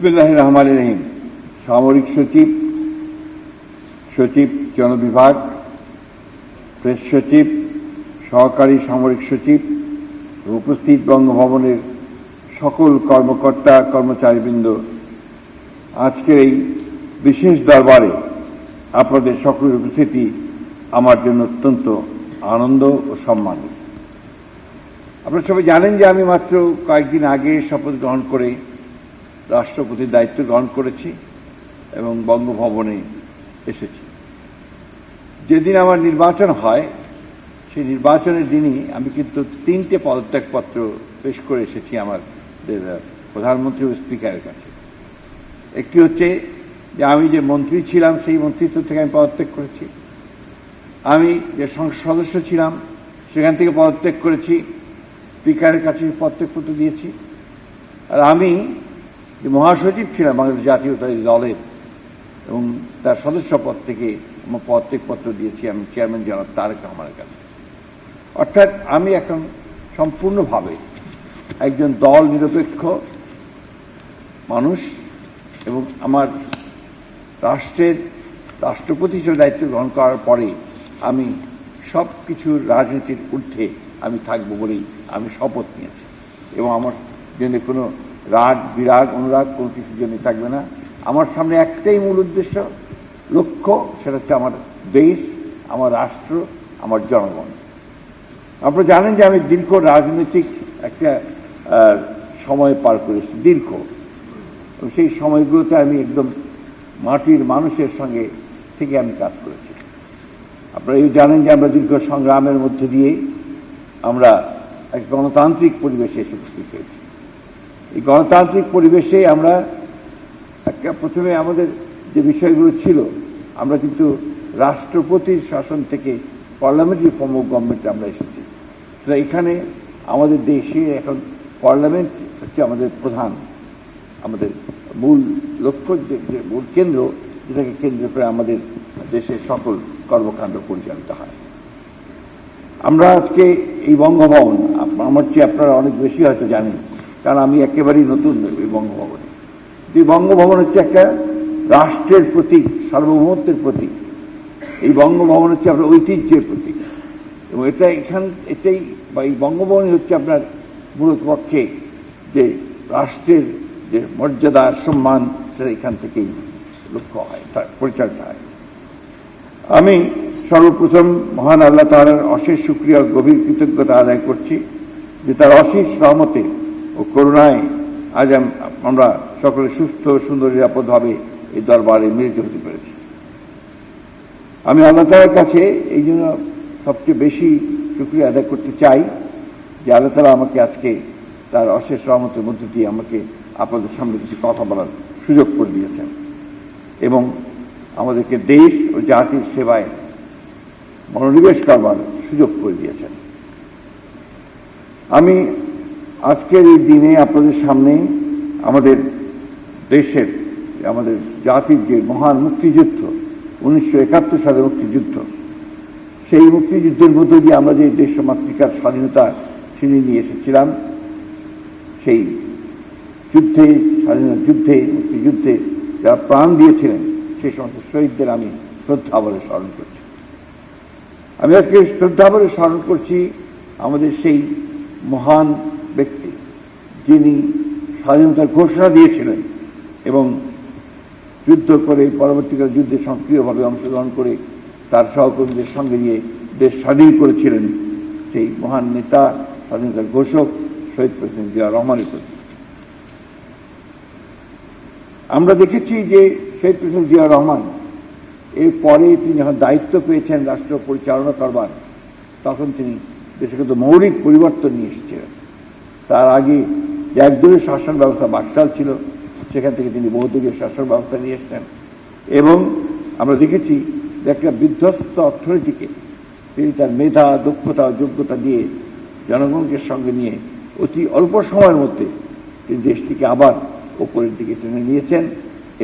বিসমিল্লাহির রহমানির রহিম। সামরিক সচিব, সচিব জনবিভাগ, প্রেস সচিব, সহকারী সামরিক সচিব, উপস্থিত বঙ্গভবনের সকল কর্মকর্তা কর্মচারীবৃন্দ, আজকের এই বিশেষ দরবারে আপনাদের সকলের উপস্থিতি আমার জন্য অত্যন্ত আনন্দ ও সম্মানিত। আপনারা সবাই জানেন যে আমি মাত্র কয়েকদিন আগে শপথ গ্রহণ করে রাষ্ট্রপতির দায়িত্ব গ্রহণ করেছি এবং বঙ্গভবনে এসেছি। যেদিন আমার নির্বাচন হয় সেই নির্বাচনের দিনই আমি কিন্তু 3টে পদত্যাগপত্র পেশ করে এসেছি আমাদের প্রধানমন্ত্রী ও স্পিকারের কাছে। একটি হচ্ছে যে আমি যে মন্ত্রী ছিলাম সেই মন্ত্রিত্ব থেকে আমি পদত্যাগ করেছি, আমি যে সংসদ সদস্য ছিলাম সেখান থেকে পদত্যাগ করেছি, স্পিকারের কাছে পদত্যাগপত্র দিয়েছি। আর আমি যে মহাসচিব ছিলাম বাংলাদেশ জাতীয়তাবাদী দলের এবং তার সদস্য পদ থেকে আমার পদত্যাগপত্র দিয়েছি আমি চেয়ারম্যান জনাব তারেক রহমানের কাছে। অর্থাৎ আমি এখন সম্পূর্ণভাবে একজন দল নিরপেক্ষ মানুষ এবং আমার রাষ্ট্রপতি হিসেবে দায়িত্ব গ্রহণ করার পরে আমি সব কিছুর রাজনীতির ঊর্ধ্বে আমি থাকবো বলেই আমি শপথ নিয়েছি এবং আমার জন্য কোনো রাগ বিরাগ অনুরাগ কোনো কিছুর জন্য থাকবে না। আমার সামনে একটাই মূল উদ্দেশ্য, লক্ষ্য, সেটা হচ্ছে আমার দেশ, আমার রাষ্ট্র, আমার জনগণ। আপনারা জানেন যে আমি দীর্ঘ রাজনৈতিক একটা সময় পার করেছি, দীর্ঘ। সেই সময়গুলোতে আমি একদম মাটির মানুষের সঙ্গে থেকে আমি কাজ করেছি। আপনারা এই জানেন যে আমরা দীর্ঘ সংগ্রামের মধ্যে দিয়ে আমরা এক গণতান্ত্রিক পরিবেশে এসে উপস্থিত হয়েছি। এই গণতান্ত্রিক পরিবেশে আমরা প্রথমে আমাদের যে বিষয়গুলো ছিল, আমরা কিন্তু রাষ্ট্রপতির শাসন থেকে পার্লামেন্টারি ফর্ম অফ গভর্নমেন্টে আমরা এসেছি। তো এখানে আমাদের দেশে এখন পার্লামেন্ট হচ্ছে আমাদের প্রধান, আমাদের মূল লক্ষ্য, যে মূল কেন্দ্র, যেটাকে কেন্দ্র করে আমাদের দেশের সকল কর্মকাণ্ড পরিচালিত হয়। আমরা আজকে এই বঙ্গভবন, আমার চেয়ে আপনারা অনেক বেশি হয়তো জানেন, কারণ আমি একেবারেই নতুন এই বঙ্গভবনে। এই বঙ্গভবন হচ্ছে একটা রাষ্ট্রের প্রতীক, সার্বভৌমত্বের প্রতীক। এই বঙ্গভবন হচ্ছে আপনার ঐতিহ্যের প্রতীক এবং এটাই বা এই বঙ্গভবনই হচ্ছে আপনার মূলত পক্ষে যে রাষ্ট্রের যে মর্যাদা সম্মান, সেটা এখান থেকেই লক্ষ্য হয়, পরিচালিত হয়। আমি সর্বপ্রথম মহান আল্লাহ তাআলার অশেষ শুকরিয়া ও গভীর কৃতজ্ঞতা আদায় করছি যে তার অশেষ রহমতে ও করুণায় আজ আমরা সকলে সুস্থ সুন্দর নিরাপদভাবে এই দরবারে মিলিত হতে পেরেছি। আমি আল্লাহ তাআলার কাছে এই জন্য সবচেয়ে বেশি শুকরিয়া আদায় করতে চাই যে আল্লাহ তাআলা আমাকে আজকে তার অশেষ রহমতের মধ্য দিয়ে আমাকে আপনাদের সামনে কিছু কথা বলার সুযোগ করে দিয়েছেন এবং আমাদেরকে দেশ ও জাতির সেবায় মনোনিবেশ করবার সুযোগ করে দিয়েছেন। আমি আজকের এই দিনে আপনাদের সামনে আমাদের দেশের, আমাদের জাতির যে মহান মুক্তিযুদ্ধ, 1971 সালের মুক্তিযুদ্ধ, সেই মুক্তিযুদ্ধের মধ্য দিয়ে আমরা যে দেশ মাতৃকার স্বাধীনতা ছিনিয়ে নিয়ে এসেছিলাম, সেই যুদ্ধে, স্বাধীনতা যুদ্ধে, মুক্তিযুদ্ধে যারা প্রাণ দিয়েছিলেন সেই সমস্ত শহীদদের আমি শ্রদ্ধাভরে স্মরণ করছি। আমি আজকে শ্রদ্ধাভরে স্মরণ করছি আমাদের সেই মহান ব্যক্তি যিনি স্বাধীনতার ঘোষণা দিয়েছিলেন এবং যুদ্ধ করে পরবর্তীকালে যুদ্ধে সক্রিয়ভাবে অংশগ্রহণ করে তার সহকর্মীদের সঙ্গে নিয়ে দেশ স্বাধীন করেছিলেন সেই মহান নেতা, স্বাধীনতার ঘোষক শহীদ প্রেসিডেন্ট জিয়া রহমানের প্রতি। আমরা দেখেছি যে শহীদ প্রেসিডেন্ট জিয়া রহমান এরপরে তিনি যখন দায়িত্ব পেয়েছেন রাষ্ট্র পরিচালনা করবার, তখন তিনি দেশে কিন্তু মৌলিক পরিবর্তন নিয়ে এসেছিলেন। তার আগে যে একদলীয় শাসন ব্যবস্থা বাকশাল ছিল, সেখান থেকে তিনি বহুদলীয় শাসন ব্যবস্থা নিয়ে এসেছেন এবং আমরা দেখেছি যে একটা বিধ্বস্ত অর্থনীতিকে তিনি তার মেধা, দক্ষতা, যোগ্যতা দিয়ে জনগণকে সঙ্গে নিয়ে অতি অল্প সময়ের মধ্যে তিনি দেশটিকে আবার ওপরের দিকে টেনে নিয়েছেন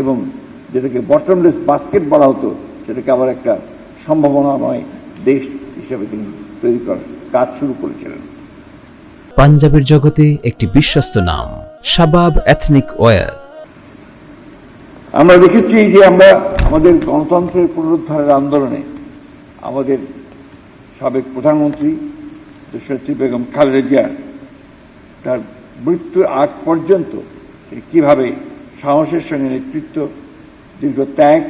এবং যেটাকে বটমলেস বাস্কেট বলা হতো, সেটাকে আবার একটা সম্ভাবনাময় দেশ হিসেবে তিনি তৈরি করার কাজ শুরু করেছিলেন। পাঞ্জাবের জগতে একটি বিশ্বস্ত নাম শাবাব এথনিক ওয়্যার। আমরা দেখেছি যে আমরা আমাদের গণতন্ত্রের পুনরুদ্ধারের আন্দোলনে আমাদের সাবেক প্রধানমন্ত্রী দেশনেত্রী বেগম খালেদা জিয়া তার মৃত্যুর আগ পর্যন্ত তিনি কীভাবে সাহসের সঙ্গে নেতৃত্ব, দীর্ঘ ত্যাগ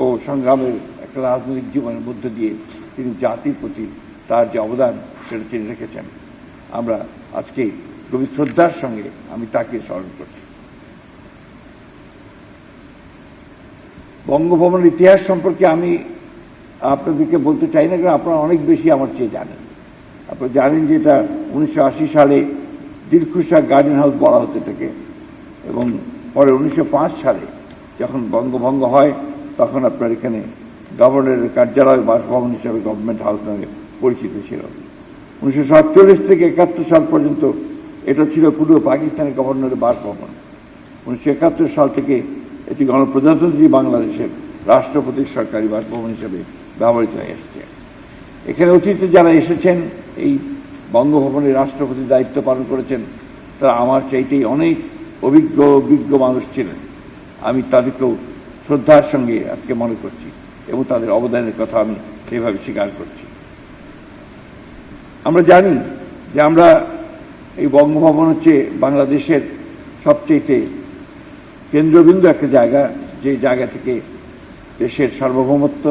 ও সংগ্রামের একটা রাজনৈতিক জীবনের মধ্য দিয়ে তিনি জাতির প্রতি তার যে অবদান সেটা তিনি রেখেছেন। আমরা আজকে গভীর শ্রদ্ধার সঙ্গে আমি তাকে স্মরণ করছি। বঙ্গভবনের ইতিহাস সম্পর্কে আমি আপনাদেরকে বলতে চাই না, কারণ আপনারা অনেক বেশি আমার চেয়ে জানেন। আপনারা জানেন যে এটা 1980 সালে দিলখুশা গার্ডেন হাউস বলা হতো এটাকে, এবং পরে 1905 সালে যখন বঙ্গভঙ্গ হয় তখন আপনার এখানে গভর্নরের কার্যালয় বাসভবন হিসাবে গভর্নমেন্ট হাউস নামে পরিচিত ছিল। 1947 থেকে 71 সাল পর্যন্ত এটা ছিল পূর্ব পাকিস্তানের গভর্নরের বাসভবন। 1971 সাল থেকে এটি গণপ্রজাতন্ত্রী বাংলাদেশের রাষ্ট্রপতির সরকারি বাসভবন হিসেবে ব্যবহৃত হয়ে এসেছে। এখানে অতীতে যারা এসেছেন এই বঙ্গভবনের রাষ্ট্রপতির দায়িত্ব পালন করেছেন তারা আমার চাইতেই অনেক অভিজ্ঞ মানুষ ছিলেন। আমি তাদেরকেও শ্রদ্ধার সঙ্গে আজকে মনে করছি এবং তাদের অবদানের কথা আমি সেইভাবে স্বীকার করছি। আমরা জানি যে আমরা এই বঙ্গভবন হচ্ছে বাংলাদেশের সবচেয়ে কেন্দ্রবিন্দু একটা জায়গা, যে জায়গা থেকে দেশের সার্বভৌমত্ব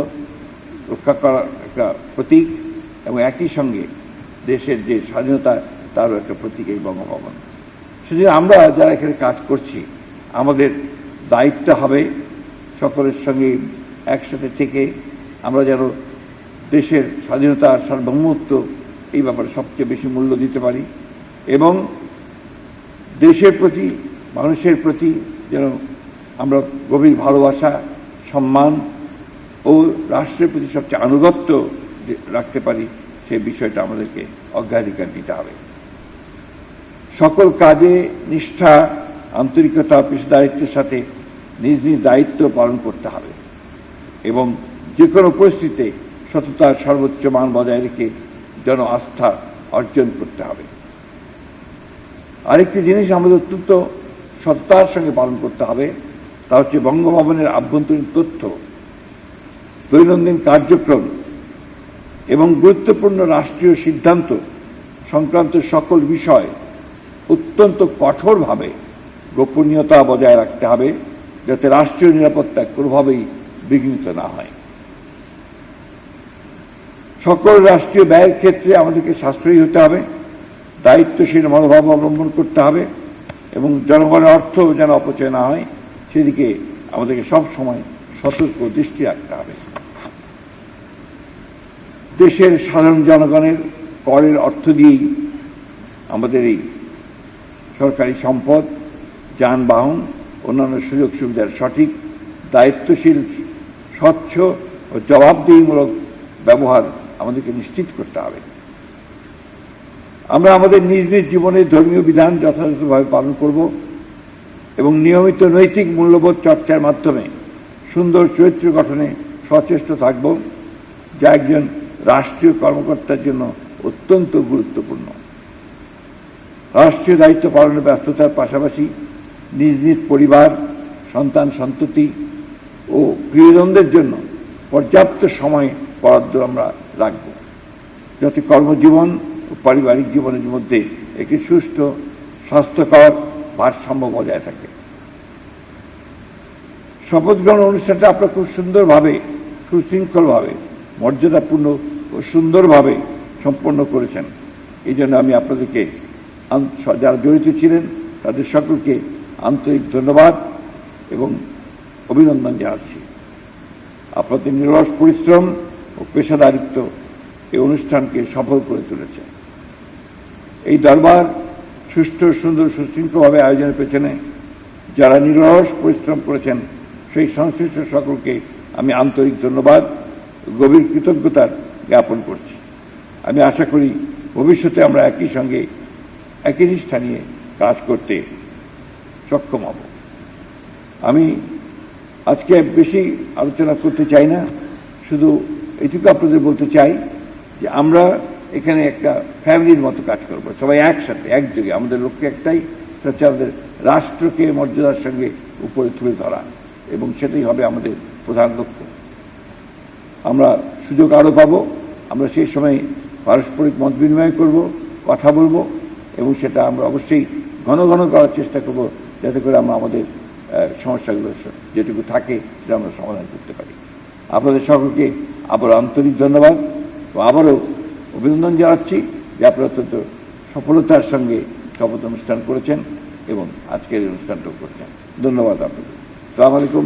রক্ষা করার একটা প্রতীক এবং একই সঙ্গে দেশের যে স্বাধীনতা তারও একটা প্রতীক এই বঙ্গভবন। সেজন্য আমরা যারা এখানে কাজ করছি আমাদের দায়িত্ব হবে সকলের সঙ্গে একসাথে থেকে আমরা যেন দেশের স্বাধীনতা সার্বভৌমত্ব এই ব্যাপারে সবচেয়ে বেশি মূল্য দিতে পারি এবং দেশের প্রতি মানুষের প্রতি যেন আমরা গভীর ভালোবাসা, সম্মান ও রাষ্ট্রের প্রতি সবচেয়ে আনুগত্য রাখতে পারি, সেই বিষয়টা আমাদেরকে অগ্রাধিকার দিতে হবে। সকল কাজে নিষ্ঠা, আন্তরিকতা, পেশাদারিত্বের সাথে নিজ নিজ দায়িত্ব পালন করতে হবে এবং যে কোনো পরিস্থিতিতে সততার সর্বোচ্চ মান বজায় রেখে জন আস্থা অর্জন করতে হবে। আরেকটি জিনিস আমাদের অত্যন্ত সততার সঙ্গে পালন করতে হবে, তা হচ্ছে বঙ্গভবনের আভ্যন্তরীণ তথ্য, দৈনন্দিন কার্যক্রম এবং গুরুত্বপূর্ণ রাষ্ট্রীয় সিদ্ধান্ত সংক্রান্ত সকল বিষয় অত্যন্ত কঠোরভাবে গোপনীয়তা বজায় রাখতে হবে, যাতে রাষ্ট্রীয় নিরাপত্তা কোনোভাবেই বিঘ্নিত না হয়। সকল রাষ্ট্রীয় ব্যয়ের ক্ষেত্রে আমাদেরকে সাশ্রয়ী হতে হবে, দায়িত্বশীল মনোভাব অবলম্বন করতে হবে এবং জনগণের অর্থ যেন অপচয় না হয় সেদিকে আমাদেরকে সব সময় সতর্ক দৃষ্টি রাখতে হবে। দেশের সাধারণ জনগণের করের অর্থ দিয়েই আমাদের এই সরকারি সম্পদ, যানবাহন, অন্যান্য সুযোগ সুবিধার সঠিক, দায়িত্বশীল, স্বচ্ছ ও জবাবদিহিমূলক ব্যবহার আমাদেরকে নিশ্চিত করতে হবে। আমরা আমাদের নিজ নিজ জীবনের ধর্মীয় বিধান যথাযথভাবে পালন করব এবং নিয়মিত নৈতিক মূল্যবোধ চর্চার মাধ্যমে সুন্দর চরিত্র গঠনে সচেষ্ট থাকব, যা একজন রাষ্ট্রীয় কর্মকর্তার জন্য অত্যন্ত গুরুত্বপূর্ণ। রাষ্ট্রীয় দায়িত্ব পালনের ব্যস্ততার পাশাপাশি নিজ নিজ পরিবার, সন্তান সন্ততি ও প্রিয়জনদের জন্য পর্যাপ্ত সময় বরাদ্দ আমরা রাখব, যাতে কর্মজীবন ও পারিবারিক জীবনের মধ্যে একটি সুষ্ঠু, স্বাস্থ্যকর ভারসাম্য বজায় থাকে। শপথ গ্রহণ অনুষ্ঠানটা আপনারা খুব সুন্দরভাবে, সুশৃঙ্খলভাবে, মর্যাদাপূর্ণ ও সুন্দরভাবে সম্পন্ন করেছেন। এই জন্য আমি আপনাদেরকে, যারা জড়িত ছিলেন তাদের সকলকে আন্তরিক ধন্যবাদ এবং অভিনন্দন জানাচ্ছি। আপনাদের নিরলস পরিশ্রম ও পেশাদারিত্ব এই অনুষ্ঠানকে সফল করে তুলেছে। এই দরবার সুষ্ঠু, সুন্দর, সুশৃঙ্খলভাবে আয়োজনের পেছনে যারা নিরলস পরিশ্রম করেছেন সেই সংশ্লিষ্ট সকলকে আমি আন্তরিক ধন্যবাদ, গভীর কৃতজ্ঞতার জ্ঞাপন করছি। আমি আশা করি ভবিষ্যতে আমরা একই সঙ্গে একই নিষ্ঠা নিয়ে কাজ করতে সক্ষম হব। আমি আজকে বেশি আলোচনা করতে চাই না, শুধু এটুকু আপনাদের বলতে চাই যে আমরা এখানে একটা ফ্যামিলির মতো কাজ করব, সবাই একসাথে একযোগে। আমাদের লক্ষ্য একটাই, সেটা হচ্ছে আমাদের রাষ্ট্রকে মর্যাদার সঙ্গে উপরে তুলে ধরা এবং সেটাই হবে আমাদের প্রধান লক্ষ্য। আমরা সুযোগ আরও পাবো, আমরা সেই সময় পারস্পরিক মত বিনিময় করব, কথা বলবো, এবং সেটা আমরা অবশ্যই ঘন ঘন করার চেষ্টা করব, যাতে করে আমরা আমাদের সমস্যাগুলো যেটুকু থাকে সেটা আমরা সমাধান করতে পারি। আপনাদের সকলকে আবার আন্তরিক ধন্যবাদ ও আবারও অভিনন্দন জানাচ্ছি যে আপনারা অত্যন্ত সফলতার সঙ্গে শপথ অনুষ্ঠান করেছেন এবং আজকের এই অনুষ্ঠানটাও করছেন। ধন্যবাদ আপনাদের। আসসালামু আলাইকুম।